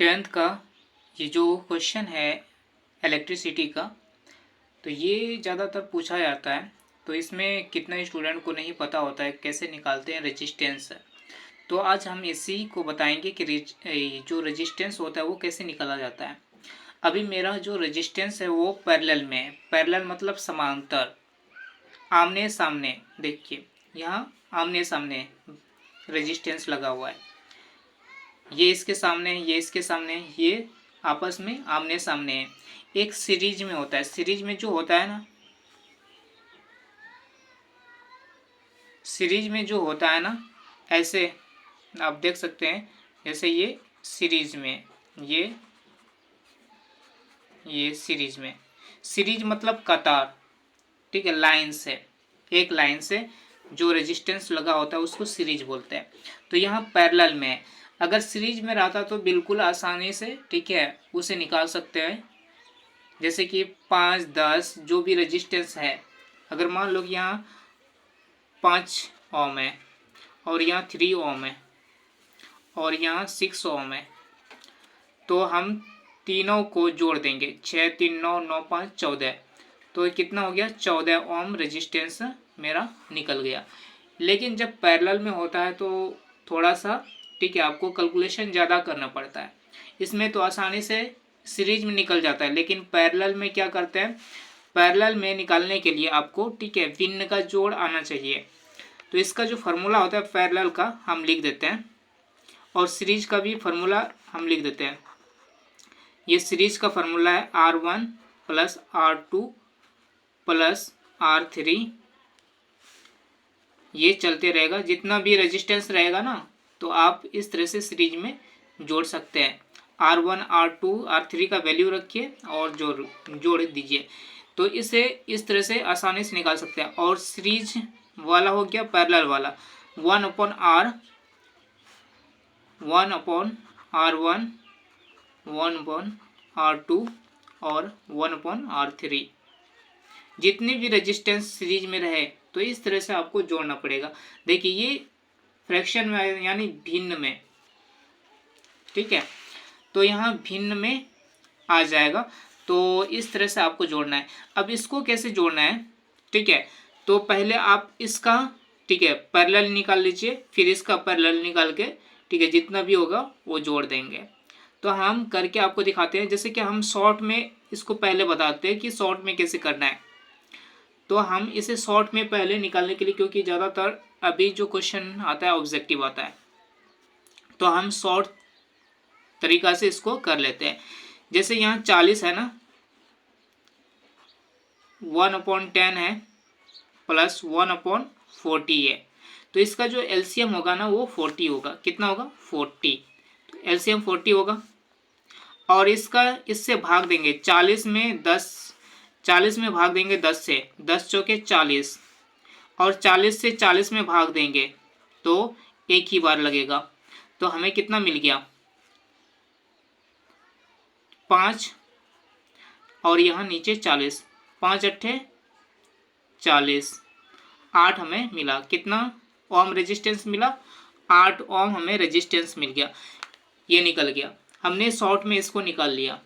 Tenth का ये जो क्वेश्चन है इलेक्ट्रिसिटी का, तो ये ज़्यादातर पूछा जाता है। तो इसमें कितने स्टूडेंट को नहीं पता होता है कैसे निकालते हैं रेजिस्टेंस। तो आज हम इसी को बताएंगे कि जो रेजिस्टेंस होता है वो कैसे निकाला जाता है। अभी मेरा जो रेजिस्टेंस है वो पैरेलल में है। पैरेलल मतलब समांतर, आमने सामने। देखिए यहाँ आमने सामने रेजिस्टेंस लगा हुआ है, ये इसके सामने है, ये इसके सामने है, ये आपस में आमने सामने है। एक सीरीज में होता है, सीरीज में जो होता है ना, सीरीज में जो होता है ना, ऐसे आप देख सकते हैं। जैसे ये सीरीज में, ये सीरीज में, सीरीज मतलब कतार, ठीक है, लाइन से, एक लाइन से जो रेजिस्टेंस लगा होता है उसको सीरीज बोलते हैं। तो यहाँ पैरेलल में है। अगर सीरीज में रहता तो बिल्कुल आसानी से, ठीक है, उसे निकाल सकते हैं। जैसे कि 5, 10 जो भी रेजिस्टेंस है, अगर मान लो कि यहाँ 5 ओम है और यहाँ 3 ओम है और यहाँ 6 ओम है, तो हम तीनों को जोड़ देंगे। 6, 3, 9, 9, 5, 14। तो कितना हो गया? 14 ओम रेजिस्टेंस मेरा निकल गया। लेकिन जब पैरेलल में होता है तो थोड़ा सा, ठीक है, आपको कैलकुलेशन ज़्यादा करना पड़ता है। इसमें तो आसानी से सीरीज में निकल जाता है, लेकिन पैरेलल में क्या करते हैं, पैरेलल में निकालने के लिए आपको, ठीक है, भिन्न का जोड़ आना चाहिए। तो इसका जो फार्मूला होता है पैरेलल का हम लिख देते हैं, और सीरीज का भी फार्मूला हम लिख देते हैं। ये सीरीज का फार्मूला है R1 plus R2 plus R3। ये चलते रहेगा, जितना भी रेजिस्टेंस रहेगा ना, तो आप इस तरह से सीरीज में जोड़ सकते हैं। R1, R2, R3 का वैल्यू रखिए और जोड़ दीजिए। तो इसे इस तरह से आसानी से निकाल सकते हैं। और सीरीज वाला हो गया पैरेलल वाला, 1/R, 1/R1, 1/R2 और 1/R3। जितनी भी रेजिस्टेंस सीरीज में रहे तो इस तरह से आपको जोड़ना पड़ेगा। देखिए ये फ्रैक्शन में यानी भिन्न में, ठीक है, तो यहाँ भिन्न में आ जाएगा। तो इस तरह से आपको जोड़ना है। अब इसको कैसे जोड़ना है, ठीक है, तो पहले आप इसका, ठीक है, पैरेलल निकाल लीजिए, फिर इसका पैरेलल निकाल के, ठीक है, जितना भी होगा वो जोड़ देंगे। तो हम करके आपको दिखाते हैं। जैसे कि हम शॉर्ट में इसको पहले बताते हैं कि शॉर्ट में कैसे करना है। तो हम इसे शॉर्ट में पहले निकालने के लिए, क्योंकि ज़्यादातर अभी जो क्वेश्चन आता है ऑब्जेक्टिव आता है, तो हम शॉर्ट तरीका से इसको कर लेते हैं। जैसे यहाँ 40 है ना, 1/10 है प्लस 1/40 है, तो इसका जो एलसीएम होगा ना वो 40 होगा। कितना होगा? 40। तो एलसीएम 40 होगा। और इसका इससे भाग देंगे 40 में 10, 40 में भाग देंगे 10 से, 10 चौके 40, और 40 से 40 में भाग देंगे तो एक ही बार लगेगा। तो हमें कितना मिल गया? 5 और यहाँ नीचे 40, 5 अट्ठे 40, 8 हमें मिला। कितना ओम रेजिस्टेंस मिला? 8 ओम हमें रेजिस्टेंस मिल गया। ये निकल गया, हमने शॉर्ट में इसको निकाल लिया।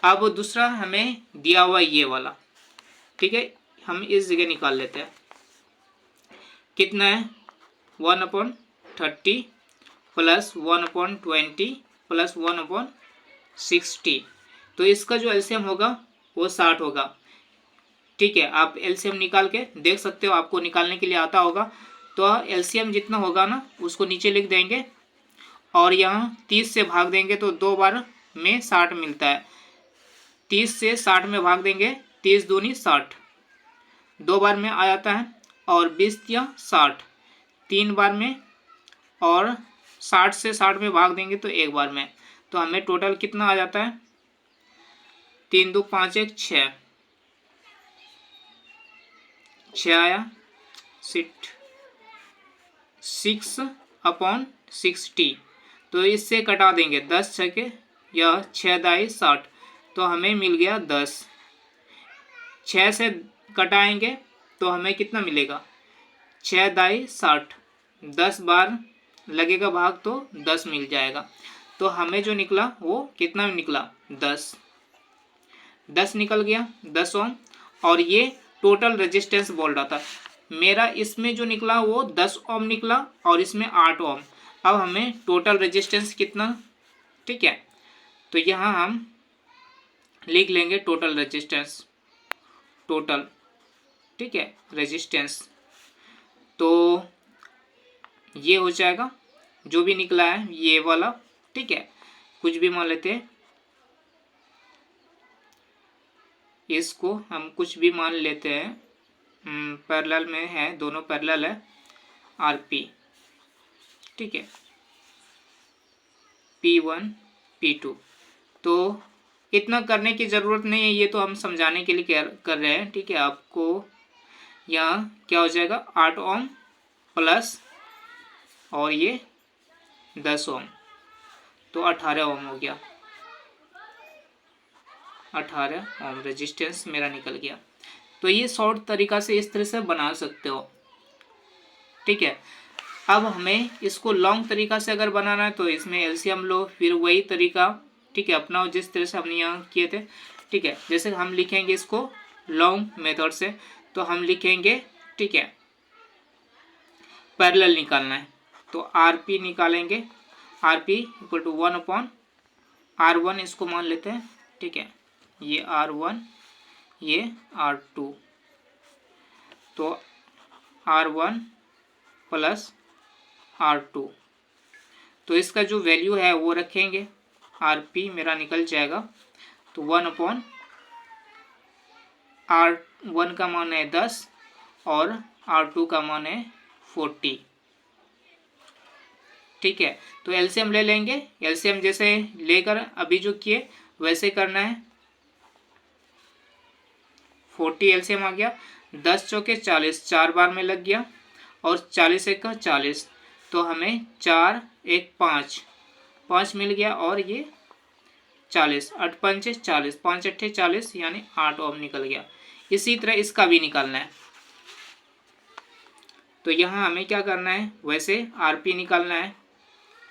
अब दूसरा हमें दिया हुआ ये वाला, ठीक है, हम इस जगह निकाल लेते हैं। कितना है? 1/30 प्लस 1/20 प्लस 1/60। तो इसका जो एलसीएम होगा वो 60 होगा। ठीक है, आप एलसीएम निकाल के देख सकते हो, आपको निकालने के लिए आता होगा। तो एलसीएम जितना होगा ना उसको नीचे लिख देंगे, और यहाँ 30 से भाग देंगे तो 2 बार में 60 मिलता है। 30 से 60 में भाग देंगे, 30 दूनी 60, 2 बार में आ जाता है। और 20 या 60, 3 बार में, और 60 से 60 में भाग देंगे तो 1 बार में। तो हमें टोटल कितना आ जाता है? 3 2 5 1 6, 6 आया। 6/60, तो इससे कटा देंगे 10 छके या 6 दाई 60, तो हमें मिल गया 10। 6 से कटाएंगे तो हमें कितना मिलेगा? 6 दाई 60, 10 बार लगेगा भाग तो 10 मिल जाएगा। तो हमें जो निकला वो कितना निकला, 10 निकल गया, 10 ओम। और ये टोटल रेजिस्टेंस बोल रहा था मेरा, इसमें जो निकला वो 10 ओम निकला और इसमें 8 ओम। अब हमें टोटल रेजिस्टेंस कितना, ठीक है, तो यहाँ हम लिख लेंगे टोटल रेजिस्टेंस, टोटल, ठीक है, रेजिस्टेंस। तो ये हो जाएगा जो भी निकला है ये वाला, ठीक है, कुछ भी मान लेते हैं, इसको हम कुछ भी मान लेते हैं, पैरेलल में है, दोनों पैरेलल है, आरपी, ठीक है, P1 P2। तो इतना करने की ज़रूरत नहीं है, ये तो हम समझाने के लिए कर रहे हैं, ठीक है। आपको यहाँ क्या हो जाएगा, 8 ओम प्लस और ये 10 ओम, तो 18 ओम हो गया, 18 ओम रेजिस्टेंस मेरा निकल गया। तो ये शॉर्ट तरीका से इस तरह से बना सकते हो, ठीक है। अब हमें इसको लॉन्ग तरीका से अगर बनाना है तो इसमें एलसीएम लो, फिर वही तरीका, ठीक है, अपनाओ जिस तरह से हमने यहाँ किए थे, ठीक है। जैसे हम लिखेंगे इसको लॉन्ग मेथड से, तो हम लिखेंगे, ठीक है, पैरेलल निकालना है तो आरपी निकालेंगे, आरपी इक्वल टू 1/R1, इसको मान लेते हैं, ठीक है, ये R1 ये R2, तो R1 प्लस R2, तो इसका जो वैल्यू है वो रखेंगे, RP मेरा निकल जाएगा, तो 1/R1 का मान है 10 और R2 का मान है 40, ठीक है। तो एलसीएम ले लेंगे, एलसीएम जैसे लेकर अभी जो किए वैसे करना है, 40 एलसीएम आ गया, 10 चौके 40, 4 बार में लग गया, और 40 एक का 40, तो हमें 4 1 5 5 मिल गया, और ये 40, 8 पंचे 40, 5 अट्ठे 40, यानी 8 ओम निकल गया। इसी तरह इसका भी निकालना है, तो यहाँ हमें क्या करना है, वैसे आरपी निकालना है,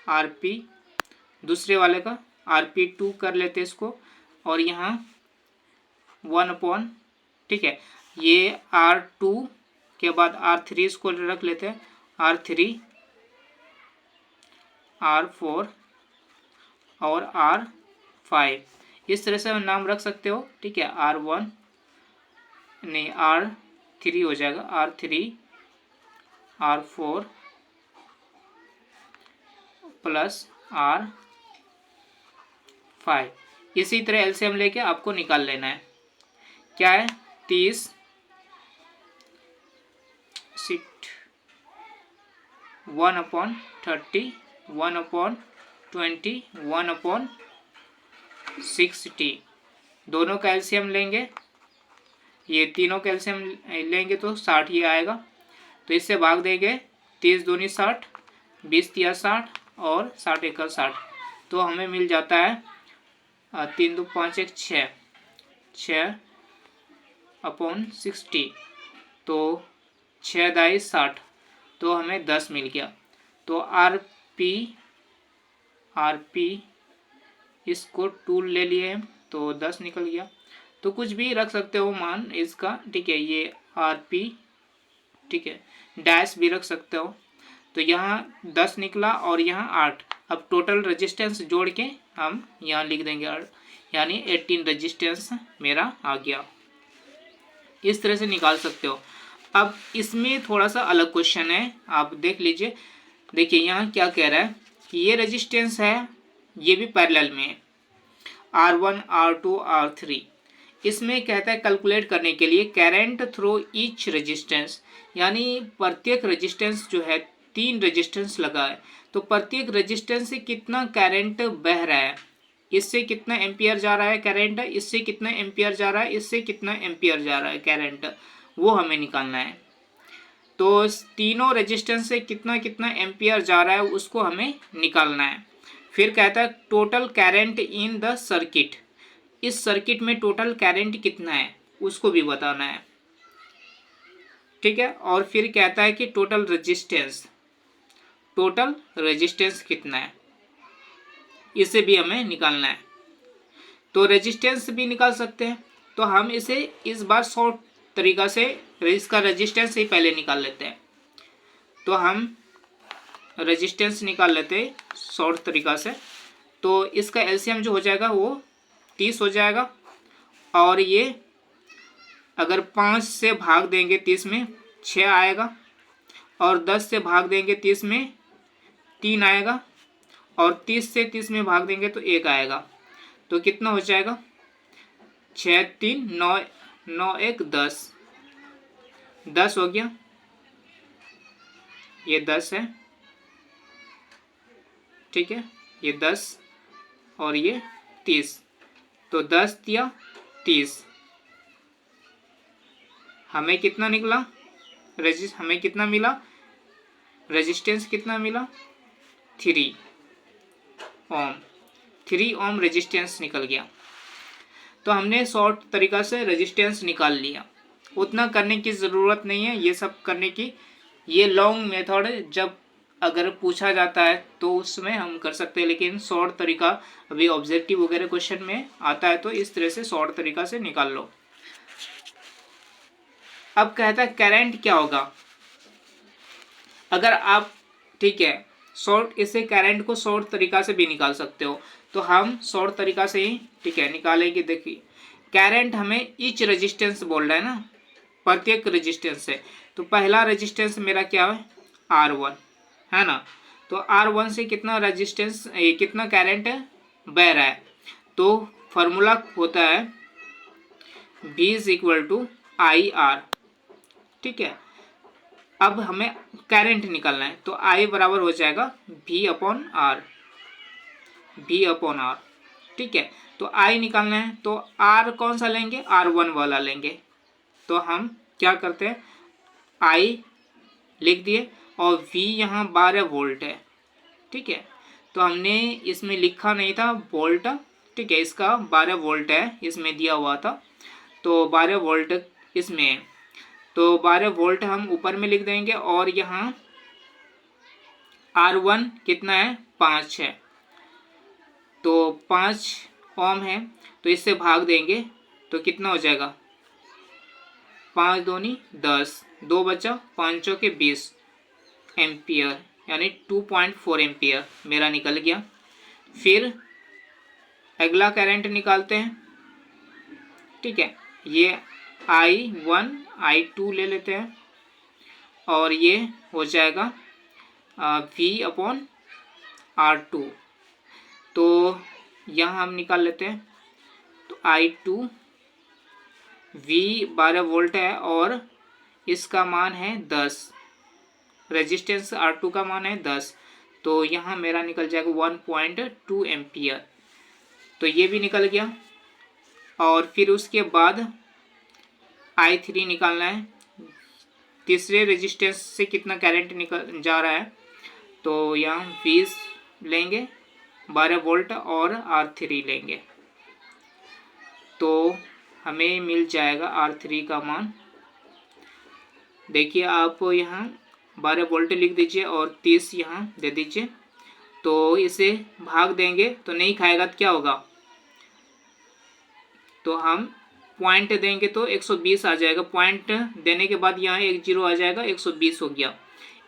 आरपी दूसरे वाले का RP2 कर लेते इसको, और यहाँ 1/, ठीक है, ये R2 के बाद R3 इसको रख लेते हैं, R3 R4 और R5, इस तरह से नाम रख सकते हो, ठीक है। R1 नहीं R3 हो जाएगा, R3 R4 प्लस R5। इसी तरह एलसीएम लेके आपको निकाल लेना है, क्या है, 30 1/30 1/20 1/60, दोनों का एलसीएम लेंगे, ये तीनों का एलसीएम लेंगे तो 60 ही आएगा, तो इससे भाग देंगे, 30 दूनी 60, 20 तिया 60 और 60 एक 60, तो हमें मिल जाता है 3 2 5 1 6 6/60, तो 6 दाई 60, तो हमें 10 मिल गया। तो आरपी इसको 2 ले लिए हैं, तो 10 निकल गया, तो कुछ भी रख सकते हो मान इसका, ठीक है, ये आरपी, ठीक है, डैश भी रख सकते हो। तो यहाँ 10 निकला और यहाँ 8, अब टोटल रेजिस्टेंस जोड़ के हम यहाँ लिख देंगे, यानी 18 रेजिस्टेंस मेरा आ गया। इस तरह से निकाल सकते हो। अब इसमें थोड़ा सा अलग क्वेश्चन है, आप देख लीजिए, देखिए यहाँ क्या कह रहा है कि ये रेजिस्टेंस है, ये भी पैरेलल में है, R1 R2 R3, इसमें कहता है कैलकुलेट करने के लिए करंट थ्रू ईच रेजिस्टेंस, यानी प्रत्येक रेजिस्टेंस जो है 3 रेजिस्टेंस लगा है, तो प्रत्येक रेजिस्टेंस से कितना करंट बह रहा है, इससे कितना एम्पियर जा रहा है करंट, इससे कितना एम्पियर जा रहा है, इससे कितना एम्पियर जा रहा है करंट, वो हमें निकालना है। तो तीनों रेजिस्टेंस से कितना कितना एम्पियर जा रहा है उसको हमें निकालना है। फिर कहता है total current in the circuit, इस सर्किट में टोटल करंट कितना है उसको भी बताना है, ठीक है। और फिर कहता है कि टोटल रेजिस्टेंस कितना है इसे भी हमें निकालना है। तो रेजिस्टेंस भी निकाल सकते हैं, तो हम इसे इस बार शॉर्ट तरीका से इसका रेजिस्टेंस ही पहले निकाल लेते हैं। तो हम रेजिस्टेंस निकाल लेते हैं शॉर्ट तरीका से। तो इसका एलसीएम जो हो जाएगा वो 30 हो जाएगा, और ये अगर 5 से भाग देंगे 30 में 6 आएगा, और 10 से भाग देंगे 30 में 3 आएगा, और 30 से 30 में भाग देंगे तो 1 आएगा। तो कितना हो जाएगा, 6 3 9 9 1 10, 10 हो गया, ये 10 है, ठीक है, ये 10 और ये 30, तो 10 या 30 हमें कितना निकला, हमें कितना मिला, रेजिस्टेंस कितना मिला, 3 ओम, 3 ओम रेजिस्टेंस निकल गया। तो हमने शॉर्ट तरीका से रेजिस्टेंस निकाल लिया। उतना करने की ज़रूरत नहीं है ये सब करने की, ये लॉन्ग मेथड जब अगर पूछा जाता है तो उसमें हम कर सकते हैं, लेकिन शॉर्ट तरीका अभी ऑब्जेक्टिव वगैरह क्वेश्चन में आता है तो इस तरह से शॉर्ट तरीका से निकाल लो। अब कहता है करंट क्या होगा, अगर आप, ठीक है, शॉर्ट इसे करंट को शॉर्ट तरीका से भी निकाल सकते हो, तो हम शॉर्ट तरीका से ही, ठीक है, निकालेंगे। देखिए करंट हमें ईच रेजिस्टेंस बोल रहा है ना, प्रत्येक रेजिस्टेंस है। तो पहला रेजिस्टेंस मेरा क्या है, R1 है ना, तो R1 से कितना रेजिस्टेंस, कितना करंट बह रहा है, तो फॉर्मूला होता है V = IR, ठीक है। अब हमें करंट निकालना है, तो I बराबर हो जाएगा V/R, V/R, ठीक है। तो I निकालना है, तो R कौन सा लेंगे, R1 वाला लेंगे। तो हम क्या करते हैं, I लिख दिए, और V यहाँ 12 वोल्ट है, ठीक है। तो हमने इसमें लिखा नहीं था वोल्ट, ठीक है, इसका 12 वोल्ट है, इसमें दिया हुआ था, तो 12 वोल्ट इसमें, तो 12 वोल्ट हम ऊपर में लिख देंगे, और यहाँ R1 कितना है, 5 है, तो 5 ओम है, तो इससे भाग देंगे तो कितना हो जाएगा, 5 दूनी 10, 2 बचा, 5 चौके 20 एम्पियर, यानी 2.4 एम्पियर मेरा निकल गया। फिर अगला करंट निकालते हैं, ठीक है, ये I1 I2 ले लेते हैं, और ये हो जाएगा V/R2, तो यहाँ हम निकाल लेते हैं, तो I2 V 12 वोल्ट है, और इसका मान है 10, रेजिस्टेंस R2 का मान है 10, तो यहाँ मेरा निकल जाएगा 1.2 एम्पियर, तो ये भी निकल गया। और फिर उसके बाद I3 निकालना है, तीसरे रेजिस्टेंस से कितना करंट निकल जा रहा है, तो यहाँ 20 लेंगे, 12 वोल्ट, और R3 लेंगे, तो हमें मिल जाएगा R3 का मान। देखिए आप यहाँ 12 वोल्ट लिख दीजिए और 30 यहाँ दे दीजिए, तो इसे भाग देंगे तो नहीं खाएगा, तो क्या होगा, तो हम पॉइंट देंगे तो 120 आ जाएगा, पॉइंट देने के बाद यहाँ एक जीरो आ जाएगा, 120 हो गया,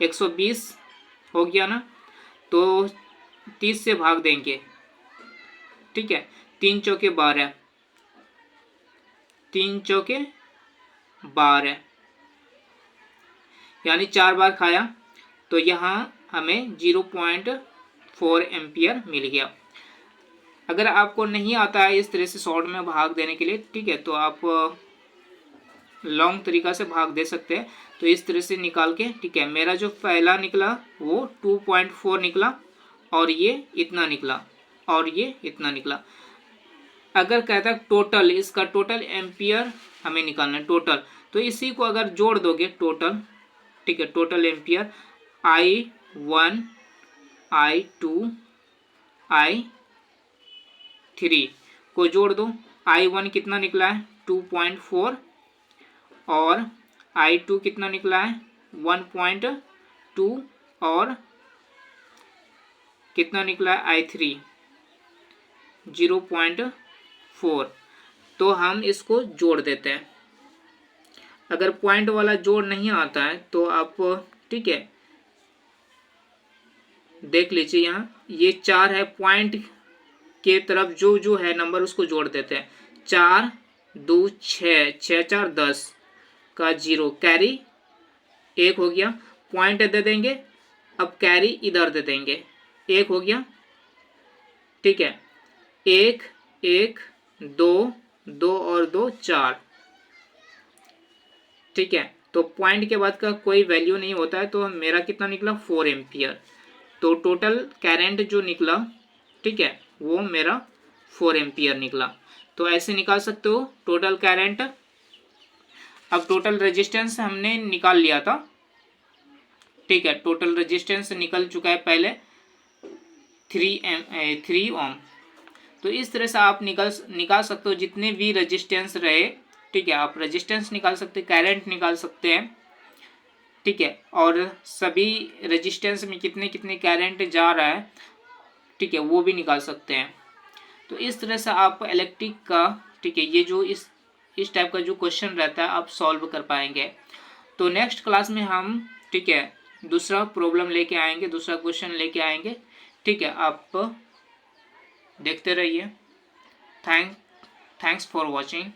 120 हो गया ना, तो 30 से भाग देंगे, ठीक है, 3 चौके 12, 3 चौके 12, यानी 4 बार खाया, तो यहाँ हमें 0.4 एम्पियर मिल गया। अगर आपको नहीं आता है इस तरह से शॉर्ट में भाग देने के लिए, ठीक है, तो आप लॉन्ग तरीका से भाग दे सकते हैं। तो इस तरह से निकाल के, ठीक है, मेरा जो पहला निकला वो 2.4 निकला, और ये इतना निकला, और ये इतना निकला। अगर कहता है टोटल, इसका टोटल एम्पियर हमें निकालना है, टोटल, तो इसी को अगर जोड़ दोगे टोटल, ठीक है, total ampere I1 I2 I3 को जोड़ दो, I1 कितना निकला है 2.4, और I2 कितना निकला है 1.2, और कितना निकला है I3 0.4, तो हम इसको जोड़ देते हैं। अगर पॉइंट वाला जोड़ नहीं आता है तो आप ठीक है देख लीजिए, यहाँ ये 4 है, पॉइंट के तरफ जो जो है नंबर उसको जोड़ देते हैं। 4 2 6, 6 4 10 का 0, कैरी 1 हो गया, पॉइंट दे देंगे, अब कैरी इधर दे देंगे, 1 हो गया, ठीक है। 1 1 2 2 और 2 4, ठीक है। तो पॉइंट के बाद का कोई वैल्यू नहीं होता है, तो मेरा कितना निकला 4 एम्पियर। तो टोटल करंट जो निकला, ठीक है, वो मेरा 4 एम्पियर निकला। तो ऐसे निकाल सकते हो टोटल करंट। अब टोटल रेजिस्टेंस हमने निकाल लिया था, ठीक है, टोटल रेजिस्टेंस निकल चुका है पहले 3 ओम। तो इस तरह से आप निकाल सकते हो जितने भी रेजिस्टेंस रहे, ठीक है, आप रेजिस्टेंस निकाल सकते हैं, करंट निकाल सकते हैं, ठीक है, और सभी रेजिस्टेंस में कितने कितने करंट जा रहा है, ठीक है, वो भी निकाल सकते हैं। तो इस तरह से आप इलेक्ट्रिक का, ठीक है, ये जो इस टाइप का जो क्वेश्चन रहता है आप सॉल्व कर पाएंगे। तो नेक्स्ट क्लास में हम, ठीक है, दूसरा प्रॉब्लम लेके आएंगे, दूसरा क्वेश्चन लेके आएंगे, ठीक है। आप देखते रहिए। Thanks for watching.